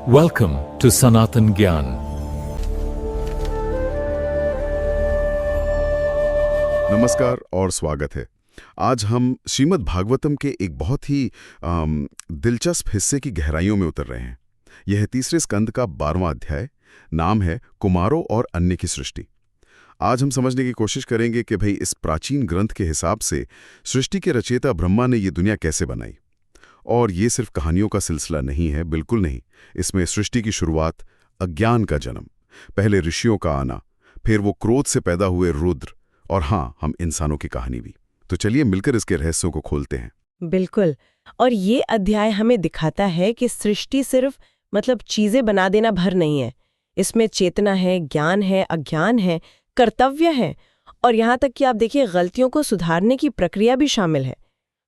Welcome to Sanatan Gyan. नमस्कार और स्वागत है। आज हम श्रीमद् भागवतम के एक बहुत ही दिलचस्प हिस्से की गहराइयों में उतर रहे हैं। यह है तीसरे स्कंद का 12वां अध्याय। नाम है कुमारों और अन्य की सृष्टि। आज हम समझने की कोशिश करेंगे कि भाई इस प्राचीन ग्रंथ के हिसाब से सृष्टि के रचयिता ब्रह्मा ने ये दुनिया कैसे बनाई। और ये सिर्फ कहानियों का सिलसिला नहीं है, बिल्कुल नहीं। इसमें सृष्टि की शुरुआत, अज्ञान का जन्म, पहले ऋषियों का आना, फिर वो क्रोध से पैदा हुए रुद्र, और हाँ, हम इंसानों की कहानी भी। तो चलिए मिलकर इसके रहस्यों को खोलते हैं। बिल्कुल। और ये अध्याय हमें दिखाता है कि सृष्टि सिर्फ चीजें बना देना भर नहीं है। इसमें चेतना है, ज्ञान है, अज्ञान है, कर्तव्य है, और यहाँ तक कि आप देखिए गलतियों को सुधारने की प्रक्रिया भी शामिल है।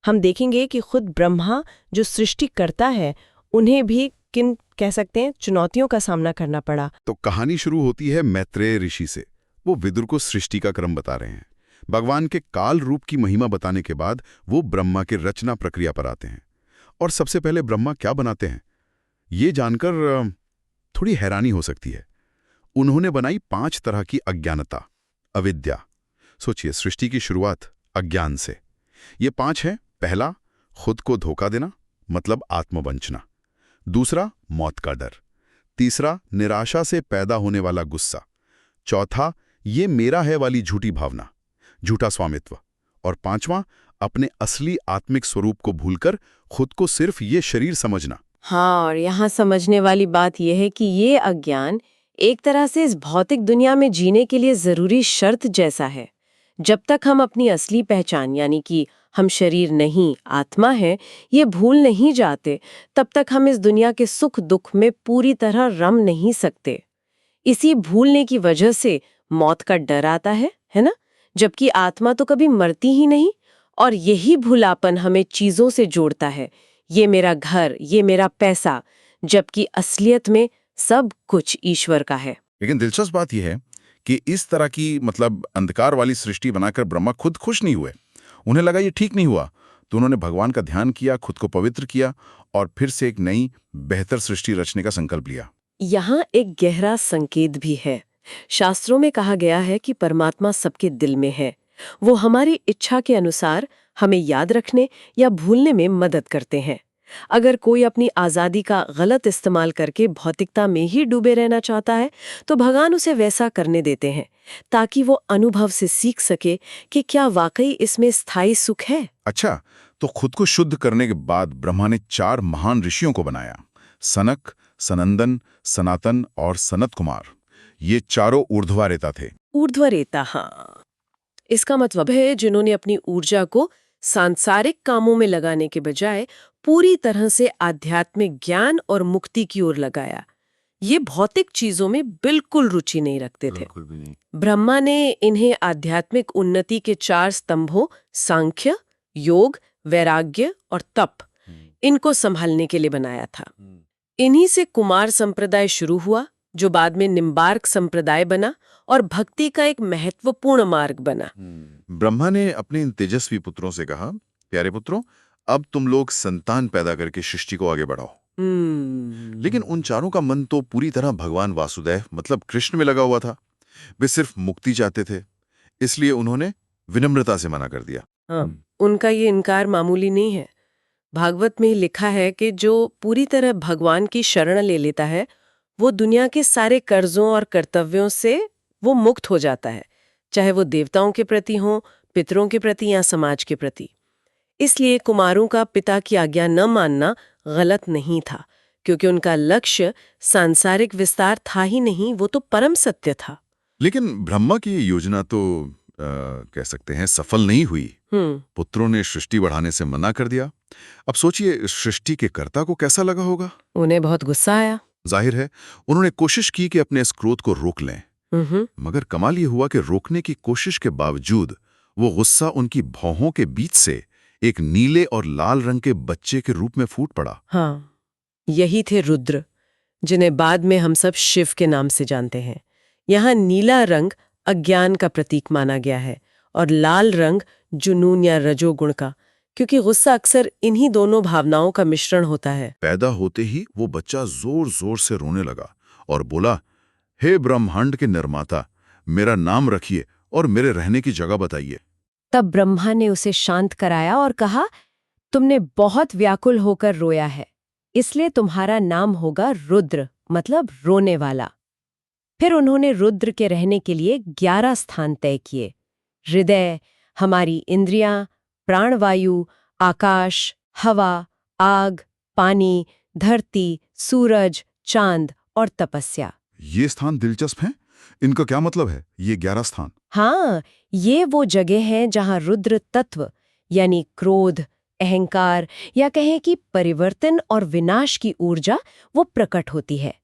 हम देखेंगे कि खुद ब्रह्मा जो सृष्टि करता है, उन्हें भी किन कह सकते हैं चुनौतियों का सामना करना पड़ा। तो कहानी शुरू होती है मैत्रेय ऋषि से। वो विदुर को सृष्टि का क्रम बता रहे हैं। भगवान के काल रूप की महिमा बताने के बाद वो ब्रह्मा के रचना प्रक्रिया पर आते हैं। और सबसे पहले ब्रह्मा क्या बनाते हैं, ये जानकर थोड़ी हैरानी हो सकती है। उन्होंने बनाई 5 तरह की अज्ञानता, अविद्या। सोचिए, सृष्टि की शुरुआत अज्ञान से। ये 5 हैं। पहला, खुद को धोखा देना, मतलब आत्मवंचना। दूसरा, मौत का डर। तीसरा, निराशा से पैदा होने वाला गुस्सा। चौथा, ये मेरा है वाली झूठी भावना, झूठा स्वामित्व। और 5वां, अपने असली आत्मिक स्वरूप को भूलकर खुद को सिर्फ ये शरीर समझना। हाँ, और यहाँ समझने वाली बात यह है कि ये अज्ञान एक तरह से इस भौतिक दुनिया में जीने के लिए जरूरी शर्त जैसा है। जब तक हम अपनी असली पहचान, यानी कि हम शरीर नहीं आत्मा है, ये भूल नहीं जाते, तब तक हम इस दुनिया के सुख दुख में पूरी तरह रम नहीं सकते। इसी भूलने की वजह से मौत का डर आता है ना? जबकि आत्मा तो कभी मरती ही नहीं। और यही भूलापन हमें चीजों से जोड़ता है। ये मेरा घर, ये मेरा पैसा, जबकि असलियत में सब कुछ ईश्वर का है। लेकिन दिलचस्प बात यह है कि इस तरह की अंधकार वाली सृष्टि बनाकर ब्रह्मा खुद खुश नहीं हुए। उन्हें लगा ये ठीक नहीं हुआ, तो उन्होंने भगवान का ध्यान किया, खुद को पवित्र किया और फिर से एक नई बेहतर सृष्टि रचने का संकल्प लिया। यहाँ एक गहरा संकेत भी है। शास्त्रों में कहा गया है कि परमात्मा सबके दिल में है। वो हमारी इच्छा के अनुसार हमें याद रखने या भूलने में मदद करते हैं। अगर कोई अपनी आज़ादी का गलत इस्तेमाल करके भौतिकता में ही डूबे रहना चाहता है, तो भगवान उसे वैसा करने देते हैं, ताकि वो अनुभव से सीख सके कि क्या वाकई इसमें स्थायी सुख है। अच्छा, तो खुद को शुद्ध करने के बाद ब्रह्मा ने 4 महान ऋषियों को बनाया। सनक, सनंदन, सनातन और सनत कुमार। ये चारों ऊर्ध्वरेता थे। ऊर्ध्वरेता, हाँ। इसका मतलब है जिन्होंने अपनी ऊर्जा को सांसारिक कामों में लगाने के बजाय पूरी तरह से आध्यात्मिक ज्ञान और मुक्ति की ओर लगाया। ये भौतिक चीजों में बिल्कुल रुचि नहीं रखते थे। बिल्कुल भी नहीं। ब्रह्मा ने इन्हें आध्यात्मिक उन्नति के 4 स्तंभों सांख्य, योग, वैराग्य और तप, इनको संभालने के लिए बनाया था। इन्हीं से कुमार संप्रदाय शुरू हुआ, जो बाद में निम्बार्क संप्रदाय बना और भक्ति का एक महत्वपूर्ण मार्ग बना। ब्रह्मा ने अपने इन तेजस्वी पुत्रों से कहा, प्यारे पुत्रों, अब तुम लोग संतान पैदा करके सृष्टि को आगे बढ़ाओ। लेकिन उन चारों का मन तो पूरी तरह भगवान वासुदेव मतलब कृष्ण में लगा हुआ था। वे सिर्फ मुक्ति चाहते थे, इसलिए उन्होंने विनम्रता से मना कर दिया। हाँ, उनका ये इनकार मामूली नहीं है। भागवत में लिखा है कि जो पूरी तरह भगवान की शरण ले लेता है, वो दुनिया के सारे कर्जों और कर्तव्यों से वो मुक्त हो जाता है, चाहे वो देवताओं के प्रति हो, पितरों के प्रति या समाज के प्रति। इसलिए कुमारों का पिता की आज्ञा न मानना गलत नहीं था, क्योंकि उनका लक्ष्य सांसारिक विस्तार था ही नहीं, वो तो परम सत्य था। लेकिन ब्रह्मा की ये योजना तो कह सकते हैं सफल नहीं हुई। पुत्रों ने सृष्टि बढ़ाने से मना कर दिया। अब सोचिए, सृष्टि के कर्ता को कैसा लगा होगा। उन्हें बहुत गुस्सा आया। जाहिर है उन्होंने कोशिश की कि अपने इस क्रोध को रोक लें, मगर कमाल ये हुआ कि रोकने की कोशिश के बावजूद वो गुस्सा उनकी भौहों के बीच से एक नीले और लाल रंग के बच्चे के रूप में फूट पड़ा। हाँ, यही थे रुद्र, जिन्हें बाद में हम सब शिव के नाम से जानते हैं। यहाँ नीला रंग अज्ञान का प्रतीक माना गया है और लाल रंग जुनून या रजोगुण का, क्योंकि गुस्सा अक्सर इन्हीं दोनों भावनाओं का मिश्रण होता है। पैदा होते ही वो बच्चा जोर जोर से रोने लगा और बोला, हे ब्रह्मांड के निर्माता, मेरा नाम रखिए और मेरे रहने की जगह बताइए। तब ब्रह्मा ने उसे शांत कराया और कहा, तुमने बहुत व्याकुल होकर रोया है, इसलिए तुम्हारा नाम होगा रुद्र, मतलब रोने वाला। फिर उन्होंने रुद्र के रहने के लिए 11 स्थान तय किए। हृदय, हमारी इंद्रियां, प्राणवायु, आकाश, हवा, आग, पानी, धरती, सूरज, चांद और तपस्या। ये स्थान दिलचस्प हैं। इनका क्या मतलब है, ये 11 स्थान? हाँ, ये वो जगह हैं जहां रुद्र तत्व यानी क्रोध, अहंकार या कहें कि परिवर्तन और विनाश की ऊर्जा वो प्रकट होती है।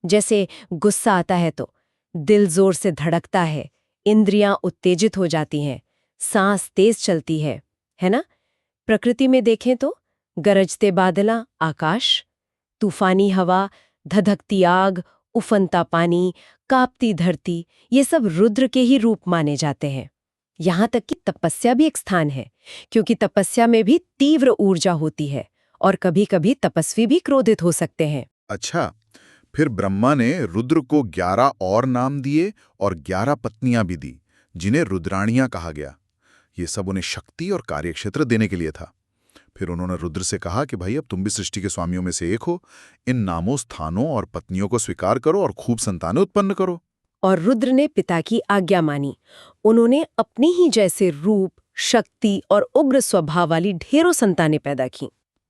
जैसे गुस्सा आता है तो दिल जोर से धड़कता है, इंद्रियां उत्तेजित हो जाती हैं, सांस तेज चलती है ना? प्रकृति में देखें तो गरजते बादला आकाश, तूफानी हवा, धधकती आग, उफनता पानी, कांपती धरती, ये सब रुद्र के ही रूप माने जाते हैं। यहाँ तक कि तपस्या भी एक स्थान है, क्योंकि तपस्या में भी तीव्र ऊर्जा होती है और कभी-कभी तपस्वी भी क्रोधित हो सकते हैं। अच्छा, फिर ब्रह्मा ने रुद्र को 11 और नाम दिए और 11 पत्नियां भी दी, जिन्हें रुद्राणियां कहा गया। ये सब उन्हें शक्ति और कार्यक्षेत्र देने के लिए था। फिर उन्होंने रुद्र से कहा कि भाई अब तुम भी सृष्टि के स्वामियों में से एक हो, इन नामों, स्थानों और पत्नियों को स्वीकार करो और खूब संतानें उत्पन्न करो। और रुद्र ने पिता की आज्ञा मानी। उन्होंने अपनी ही जैसे रूप, शक्ति और उग्र स्वभाव वाली ढेरों संतानें पैदा की।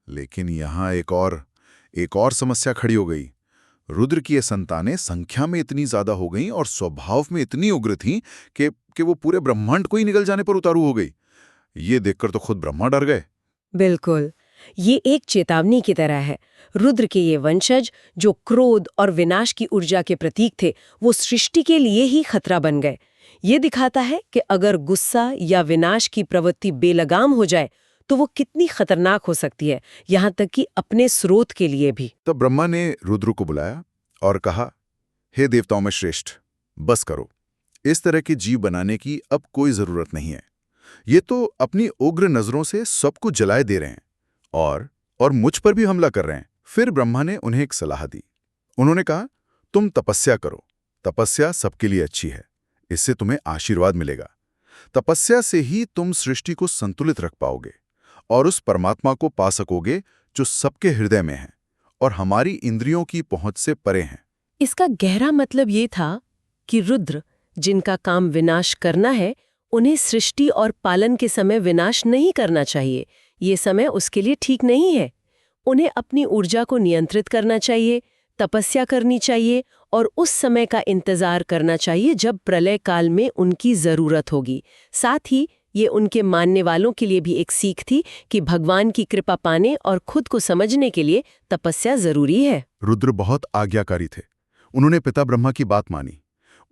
लेकिन यहाँ एक और समस्या खड़ी हो गई। रुद्र की ये संतानें संख्या में इतनी ज्यादा हो गईं और स्वभाव में इतनी उग्र थीं कि वो पूरे ब्रह्मांड को ही निगल जाने पर उतारू हो गई। ये देखकर तो खुद ब्रह्मा डर गए। बिल्कुल, ये एक चेतावनी की तरह है। रुद्र के ये वंशज, जो क्रोध और विनाश की ऊर्जा के प्रतीक थे, वो सृष्टि के लिए ही खतरा बन गए। ये दिखाता है कि अगर गुस्सा या विनाश की प्रवृत्ति बेलगाम हो जाए तो वो कितनी खतरनाक हो सकती है, यहाँ तक कि अपने स्रोत के लिए भी। तब ब्रह्मा ने रुद्र को बुलाया और कहा, हे देवताओं में श्रेष्ठ, बस करो। इस तरह के जीव बनाने की अब कोई जरूरत नहीं है। ये तो अपनी उग्र नजरों से सबको जलाए दे रहे हैं और मुझ पर भी हमला कर रहे हैं। फिर ब्रह्मा ने उन्हें एक सलाह दी। उन्होंने कहा, तुम तपस्या करो। तपस्या सबके लिए अच्छी है, इससे तुम्हें आशीर्वाद मिलेगा। तपस्या से ही तुम सृष्टि को संतुलित रख पाओगे और उस परमात्मा को पा सकोगे जो सबके हृदय में है और हमारी इंद्रियों की पहुंच से परे हैं। इसका गहरा मतलब ये था कि रुद्र, जिनका काम विनाश करना है, उन्हें सृष्टि और पालन के समय विनाश नहीं करना चाहिए। ये समय उसके लिए ठीक नहीं है। उन्हें अपनी ऊर्जा को नियंत्रित करना चाहिए, तपस्या करनी चाहिए और उस समय का इंतजार करना चाहिए जब प्रलय काल में उनकी जरूरत होगी। साथ ही ये उनके मानने वालों के लिए भी एक सीख थी कि भगवान की कृपा पाने और खुद को समझने के लिए तपस्या जरूरी है। रुद्र बहुत आज्ञाकारी थे। उन्होंने पिता ब्रह्मा की बात मानी,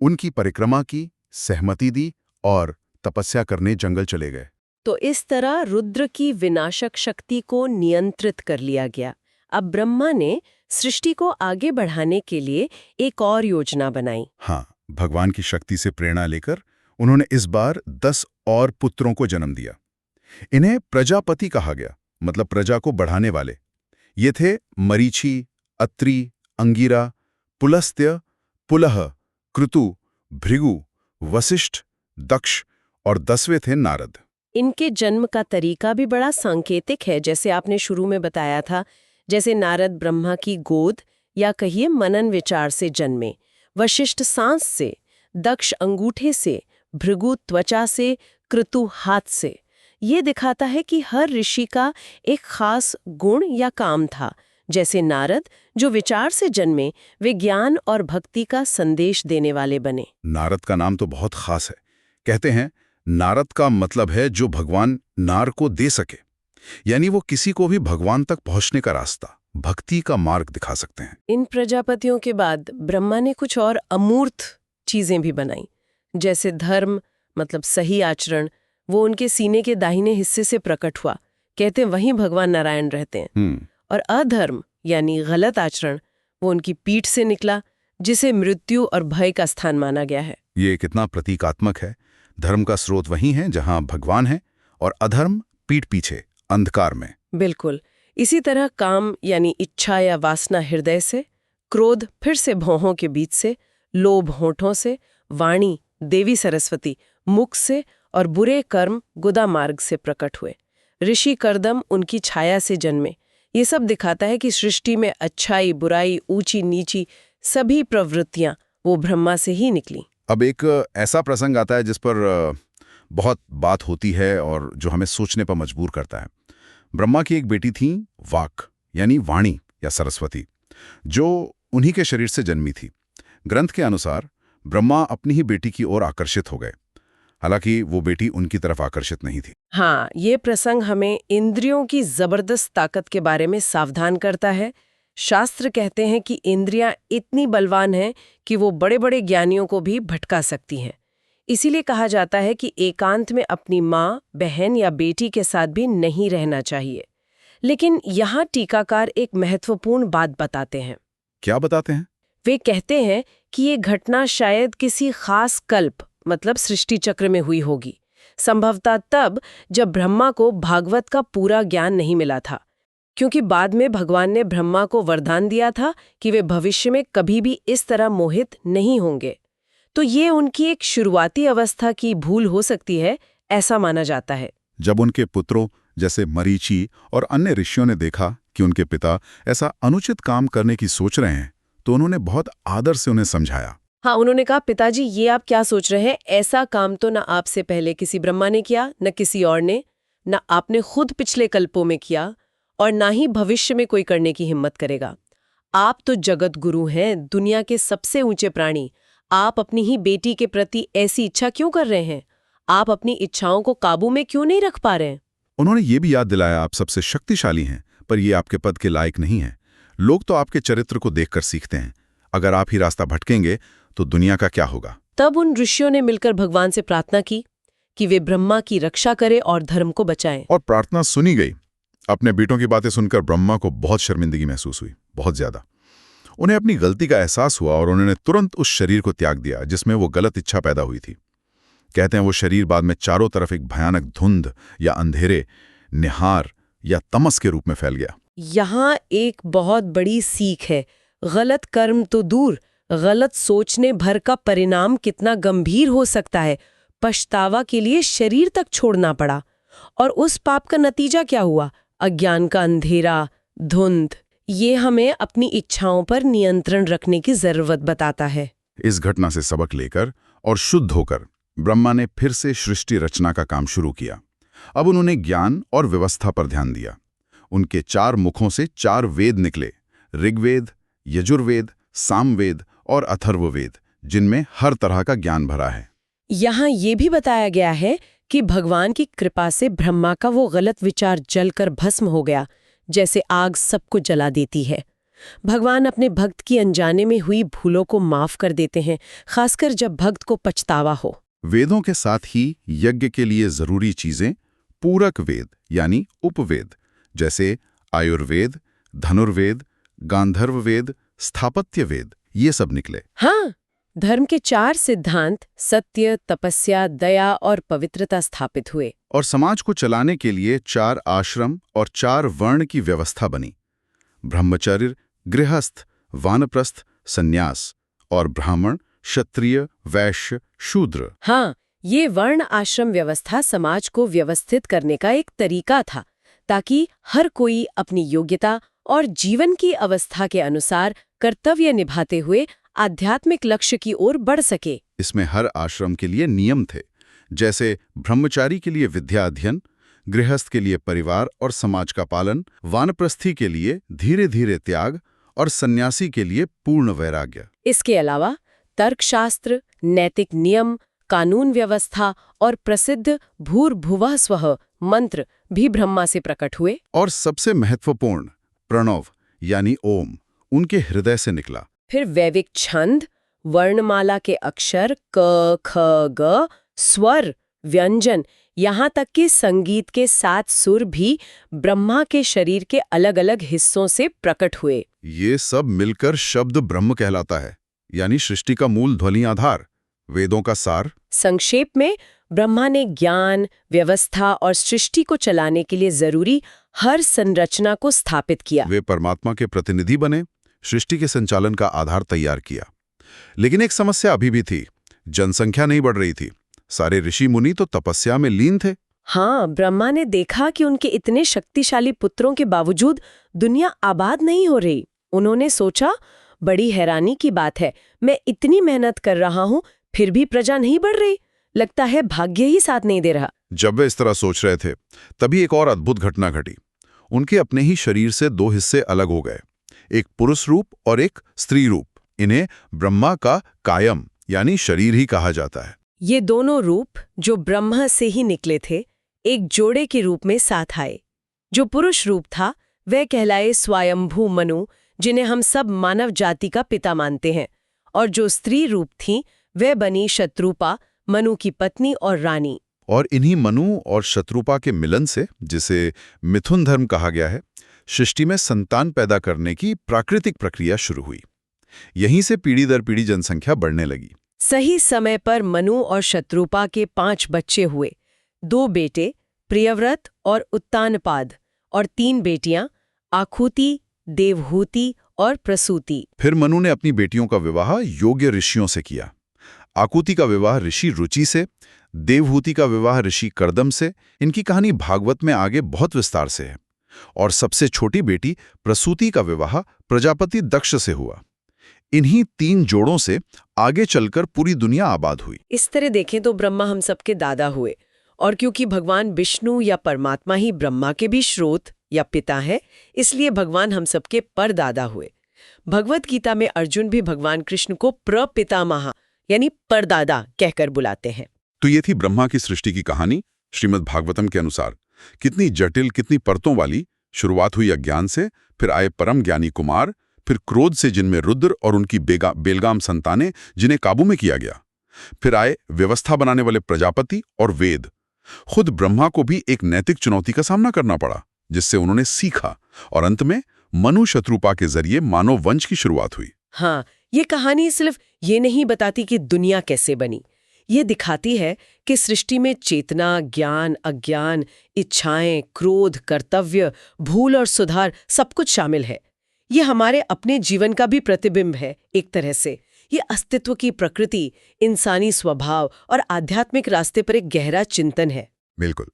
उनकी परिक्रमा की, सहमति दी और तपस्या करने जंगल चले गए। तो इस तरह रुद्र की विनाशक शक्ति को नियंत्रित कर लिया गया। अब ब्रह्मा ने सृष्टि को आगे बढ़ाने के लिए एक और योजना बनाई। हाँ, भगवान की शक्ति से प्रेरणा लेकर उन्होंने इस बार 10 और पुत्रों को जन्म दिया। इन्हें प्रजापति कहा गया, मतलब प्रजा को बढ़ाने वाले। ये थे मरीचि, अत्रि, अंगिरा, पुलस्त्य, पुलह, कृतु, भृगु, वशिष्ठ, दक्ष और 10वें थे नारद। इनके जन्म का तरीका भी बड़ा सांकेतिक है, जैसे आपने शुरू में बताया था। जैसे नारद ब्रह्मा की गोद या कहिए मनन विचार से जन्मे, वशिष्ठ सांस से, दक्ष अंगूठे से, भृगु त्वचा से, कृतु हाथ से। ये दिखाता है कि हर ऋषि का एक खास गुण या काम था। जैसे नारद, जो विचार से जन्मे, वे ज्ञान और भक्ति का संदेश देने वाले बने। नारद का नाम तो बहुत खास है। कहते हैं नारद का मतलब है जो भगवान नार को दे सके, यानी वो किसी को भी भगवान तक पहुंचने का रास्ता, भक्ति का मार्ग दिखा सकते हैं। इन प्रजापतियों के बाद ब्रह्मा ने कुछ और अमूर्त चीजें भी बनाई। जैसे धर्म, मतलब सही आचरण, वो उनके सीने के दाहिने हिस्से से प्रकट हुआ। कहते हैं वहीं भगवान नारायण रहते हैं। और अधर्म यानी गलत आचरण, वो उनकी पीठ से निकला, जिसे मृत्यु और भय का स्थान माना गया है। ये कितना प्रतीकात्मक है। धर्म का स्रोत वही है जहां भगवान है और अधर्म पीठ पीछे, अंधकार में। बिल्कुल। इसी तरह काम यानी इच्छा या वासना हृदय से, क्रोध फिर से भौहों के बीच से, लोभ होठों से, वाणी देवी सरस्वती मुख से और बुरे कर्म गुदा मार्ग से प्रकट हुए। ऋषि कर्दम उनकी छाया से जन्मे। ये सब दिखाता है कि सृष्टि में अच्छाई बुराई ऊंची नीची सभी प्रवृत्तियां वो ब्रह्मा से ही निकली। अब एक ऐसा प्रसंग आता है जिस पर बहुत बात होती है और जो हमें सोचने पर मजबूर करता है। ब्रह्मा की एक बेटी थी वाक यानी वाणी या सरस्वती, जो उन्हीं के शरीर से जन्मी थी। ग्रंथ के अनुसार ब्रह्मा अपनी ही बेटी की ओर आकर्षित हो गए, हालांकि वो बेटी उनकी तरफ आकर्षित नहीं थी। हाँ, ये प्रसंग हमें इंद्रियों की जबरदस्त ताकत के बारे में सावधान करता है। शास्त्र कहते हैं कि इंद्रियां इतनी बलवान हैं कि वो बड़े बड़े ज्ञानियों को भी भटका सकती हैं। इसीलिए कहा जाता है कि एकांत में अपनी माँ, बहन या बेटी के साथ भी नहीं रहना चाहिए। लेकिन यहाँ टीकाकार एक महत्वपूर्ण बात बताते हैं। क्या बताते हैं? वे कहते हैं कि ये घटना शायद किसी खास कल्प मतलब सृष्टि चक्र में हुई होगी, संभवतः तब जब ब्रह्मा को भागवत का पूरा ज्ञान नहीं मिला था, क्योंकि बाद में भगवान ने ब्रह्मा को वरदान दिया था कि वे भविष्य में कभी भी इस तरह मोहित नहीं होंगे। तो ये उनकी एक शुरुआती अवस्था की भूल हो सकती है, ऐसा माना जाता है। जब उनके पुत्रों जैसे मरीचि और अन्य ऋषियों ने देखा कि उनके पिता ऐसा अनुचित काम करने की सोच रहे हैं, तो उन्होंने बहुत आदर से उन्हें समझाया। हाँ, उन्होंने कहा, पिताजी ये आप क्या सोच रहे हैं? ऐसा काम तो न आपसे पहले किसी ब्रह्मा ने किया, न किसी और ने, न आपने खुद पिछले कल्पों में किया और ना ही भविष्य में कोई करने की हिम्मत करेगा। आप तो जगत गुरु हैं, दुनिया के सबसे ऊंचे प्राणी। आप अपनी ही बेटी के प्रति ऐसी इच्छा क्यों कर रहे हैं? आप अपनी इच्छाओं को काबू में क्यों नहीं रख पा रहे हैं? उन्होंने ये भी याद दिलाया, आप सबसे शक्तिशाली हैं, पर ये आपके पद के लायक नहीं है। लोग तो आपके चरित्र को देखकर सीखते हैं। अगर आप ही रास्ता भटकेंगे तो दुनिया का क्या होगा? तब उन ऋषियों ने मिलकर भगवान से प्रार्थना की कि वे ब्रह्मा की रक्षा करें और धर्म को बचाएं। और प्रार्थना सुनी गई। अपने बेटों की बातें सुनकर ब्रह्मा को बहुत शर्मिंदगी महसूस हुई, बहुत ज्यादा। उन्हें अपनी गलती का एहसास हुआ और उन्होंने तुरंत उस शरीर को त्याग दिया जिसमें वो गलत इच्छा पैदा हुई थी। कहते हैं वो शरीर बाद में चारों तरफ एक भयानक धुंध या अंधेरे, निहार या तमस के रूप में फैल गया। यहाँ एक बहुत बड़ी सीख है। गलत कर्म तो दूर, गलत सोचने भर का परिणाम कितना गंभीर हो सकता है। पछतावा के लिए शरीर तक छोड़ना पड़ा। और उस पाप का नतीजा क्या हुआ? अज्ञान का अंधेरा, धुंध। ये हमें अपनी इच्छाओं पर नियंत्रण रखने की जरूरत बताता है। इस घटना से सबक लेकर और शुद्ध होकर ब्रह्मा ने फिर से सृष्टि रचना का काम शुरू किया। अब उन्होंने ज्ञान और व्यवस्था पर ध्यान दिया। उनके 4 मुखों से 4 वेद निकले, ऋग्वेद, यजुर्वेद, सामवेद और अथर्ववेद, जिनमें हर तरह का ज्ञान भरा है। यहाँ ये भी बताया गया है कि भगवान की कृपा से ब्रह्मा का वो गलत विचार जलकर भस्म हो गया, जैसे आग सबको जला देती है। भगवान अपने भक्त की अनजाने में हुई भूलों को माफ कर देते हैं, खासकर जब भक्त को पछतावा हो। वेदों के साथ ही यज्ञ के लिए जरूरी चीजें पूरक वेद यानी उपवेद, जैसे आयुर्वेद, धनुर्वेद, गांधर्व वेद, स्थापत्य वेद, ये सब निकले। हाँ, धर्म के 4 सिद्धांत सत्य, तपस्या, दया और पवित्रता स्थापित हुए। और समाज को चलाने के लिए 4 आश्रम और 4 वर्ण की व्यवस्था बनी। ब्रह्मचर्य, गृहस्थ, वानप्रस्थ, सन्यास और ब्राह्मण, क्षत्रिय, वैश्य, शूद्र। हाँ, ये वर्ण आश्रम व्यवस्था समाज को व्यवस्थित करने का एक तरीका था, ताकि हर कोई अपनी योग्यता और जीवन की अवस्था के अनुसार कर्तव्य निभाते हुए आध्यात्मिक लक्ष्य की ओर बढ़ सके। इसमें हर आश्रम के लिए नियम थे, जैसे ब्रह्मचारी के लिए विद्या अध्ययन, गृहस्थ के लिए परिवार और समाज का पालन, वानप्रस्थी के लिए धीरे धीरे त्याग और सन्यासी के लिए पूर्ण वैराग्य। इसके अलावा तर्कशास्त्र, नैतिक नियम, कानून व्यवस्था और प्रसिद्ध भूर्भुवः स्वः मंत्र भी ब्रह्मा से प्रकट हुए। और सबसे महत्वपूर्ण प्रणव यानी ओम उनके हृदय से निकला। फिर वैदिक छंद, वर्णमाला के अक्षर क, ख, ग, स्वर, व्यंजन, यहाँ तक कि संगीत के 7 सुर भी ब्रह्मा के शरीर के अलग अलग हिस्सों से प्रकट हुए। ये सब मिलकर शब्द ब्रह्म कहलाता है, यानी सृष्टि का मूल ध्वनि आधार, वेदों का सार। संक्षेप में ब्रह्मा ने ज्ञान, व्यवस्था और सृष्टि को चलाने के लिए जरूरी हर संरचना को स्थापित किया। वे परमात्मा के प्रतिनिधि बने, सृष्टि के संचालन का आधार तैयार किया। लेकिन एक समस्या अभी भी थी, जनसंख्या नहीं बढ़ रही थी। सारे ऋषि मुनि तो तपस्या में लीन थे। हाँ, ब्रह्मा ने देखा कि उनके इतने शक्तिशाली पुत्रों के बावजूद दुनिया आबाद नहीं हो रही। उन्होंने सोचा, बड़ी हैरानी की बात है, मैं इतनी मेहनत कर रहा हूँ फिर भी प्रजा नहीं बढ़ रही। लगता है भाग्य ही साथ नहीं दे रहा। जब वे इस तरह सोच रहे थे, तभी एक और अद्भुत घटना घटी। उनके अपने ही शरीर से दो हिस्से अलग हो गए, एक पुरुष रूप और एक स्त्री रूप। इन्हें ब्रह्मा का कायम यानी शरीर ही कहा जाता है। ये दोनों रूप जो ब्रह्मा से ही निकले थे, एक जोड़े के रूप में साथ आए। जो पुरुष रूप था वह कहलाए स्वयंभू मनु, जिन्हें हम सब मानव जाति का पिता मानते हैं, और जो स्त्री रूप थी वह बनी शत्रुपा, मनु की पत्नी और रानी। और इन्हीं मनु और शत्रुपा के मिलन से, जिसे मिथुन धर्म कहा गया है, सृष्टि में संतान पैदा करने की प्राकृतिक प्रक्रिया शुरू हुई। यहीं से पीढ़ी दर पीढ़ी जनसंख्या बढ़ने लगी। सही समय पर मनु और शत्रुपा के 5 बच्चे हुए, 2 बेटे प्रियव्रत और उत्तानपाद, और 3 बेटियां आखुति, देवहूति और प्रसूति। फिर मनु ने अपनी बेटियों का विवाह योग्य ऋषियों से किया। आकुति का विवाह ऋषि रुचि से, देवहूति का विवाह ऋषि कर्दम से। इनकी कहानी भागवत में आगे बहुत विस्तार से है। और सबसे छोटी बेटी प्रसूति का विवाह प्रजापति दक्ष से हुआ। इन्हीं 3 जोड़ों से आगे चलकर पूरी दुनिया आबाद हुई। इस तरह देखें तो ब्रह्मा हम सबके दादा हुए, और क्योंकि भगवान विष्णु या परमात्मा ही ब्रह्मा के भी स्रोत या पिता है, इसलिए भगवान हम सबके परदादा हुए। भगवत गीता में अर्जुन भी भगवान कृष्ण को प्रपितामह यानी परदादा कहकर बुलाते हैं। तो ये थी ब्रह्मा की सृष्टि की कहानी। श्रीमद् भागवतम के अनुसार कितनी जटिल, कितनी परतों वाली। शुरुआत हुई अज्ञान से, फिर आए परम ज्ञानी कुमार, फिर क्रोध से जिनमें रुद्र और उनकी बेलगाम संतानें जिन्हें काबू में किया गया, फिर आए व्यवस्था बनाने वाले प्रजापति और वेद। खुद ब्रह्मा को भी एक नैतिक चुनौती का सामना करना पड़ा, जिससे उन्होंने सीखा, और अंत में मनु शत्रुपा के जरिए मानव वंश की शुरुआत हुई। हाँ, ये कहानी सिर्फ ये नहीं बताती कि दुनिया कैसे बनी, ये दिखाती है कि सृष्टि में चेतना, ज्ञान, अज्ञान, इच्छाएं, क्रोध, कर्तव्य, भूल और सुधार सब कुछ शामिल है। ये हमारे अपने जीवन का भी प्रतिबिंब है एक तरह से। ये अस्तित्व की प्रकृति, इंसानी स्वभाव और आध्यात्मिक रास्ते पर एक गहरा चिंतन है। बिल्कुल।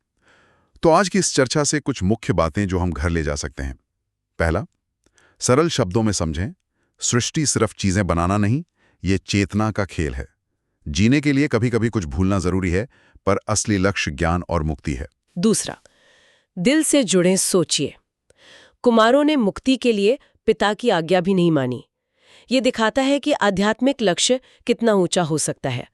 तो आज की इस चर्चा से कुछ मुख्य बातें जो हम घर ले जा सकते हैं। पहला, सरल शब्दों में समझें, सृष्टि सिर्फ चीजें बनाना नहीं, ये चेतना का खेल है। जीने के लिए कभी कभी कुछ भूलना जरूरी है, पर असली लक्ष्य ज्ञान और मुक्ति है। दूसरा, दिल से जुड़े सोचिए। कुमारों ने मुक्ति के लिए पिता की आज्ञा भी नहीं मानी। ये दिखाता है कि आध्यात्मिक लक्ष्य कितना ऊंचा हो सकता है।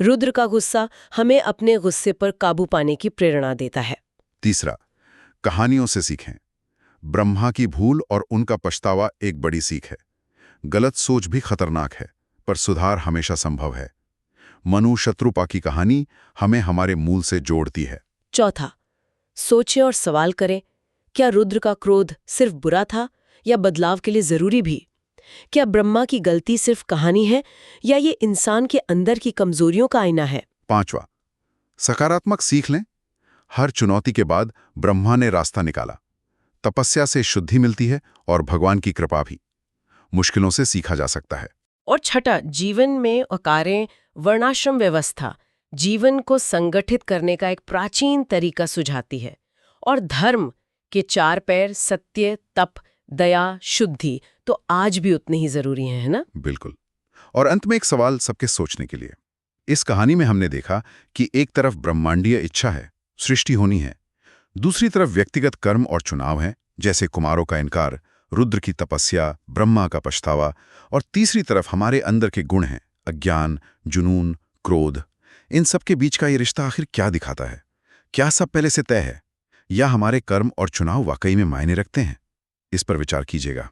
रुद्र का गुस्सा हमें अपने गुस्से पर काबू पाने की प्रेरणा देता है। तीसरा, कहानियों से सीखें। ब्रह्मा की भूल और उनका पछतावा एक बड़ी सीख है। गलत सोच भी खतरनाक है, पर सुधार हमेशा संभव है। मनु शत्रुपा की कहानी हमें हमारे मूल से जोड़ती है। चौथा, सोचें और सवाल करें, क्या रुद्र का क्रोध सिर्फ बुरा था या बदलाव के लिए जरूरी भी? क्या ब्रह्मा की गलती सिर्फ कहानी है या ये इंसान के अंदर की कमजोरियों का आईना है? पांचवा, सकारात्मक सीख लें। हर चुनौती के बाद ब्रह्मा ने रास्ता निकाला। तपस्या से शुद्धि मिलती है और भगवान की कृपा भी। मुश्किलों से सीखा जा सकता है। और छठा, जीवन में कार्य वर्णाश्रम व्यवस्था जीवन को संगठित करने का एक प्राचीन तरीका सुझाती है। और धर्म के 4 पैर सत्य, तप, दया, शुद्धि तो आज भी उतने ही जरूरी हैं, है ना? बिल्कुल। और अंत में एक सवाल सबके सोचने के लिए। इस कहानी में हमने देखा कि एक तरफ ब्रह्मांडीय इच्छा है, सृष्टि होनी है, दूसरी तरफ व्यक्तिगत कर्म और चुनाव हैं, जैसे कुमारों का इनकार, रुद्र की तपस्या, ब्रह्मा का पछतावा, और तीसरी तरफ हमारे अंदर के गुण हैं, अज्ञान, जुनून, क्रोध। इन सब के बीच का ये रिश्ता आखिर क्या दिखाता है? क्या सब पहले से तय है, या हमारे कर्म और चुनाव वाकई में मायने रखते हैं? इस पर विचार कीजिएगा।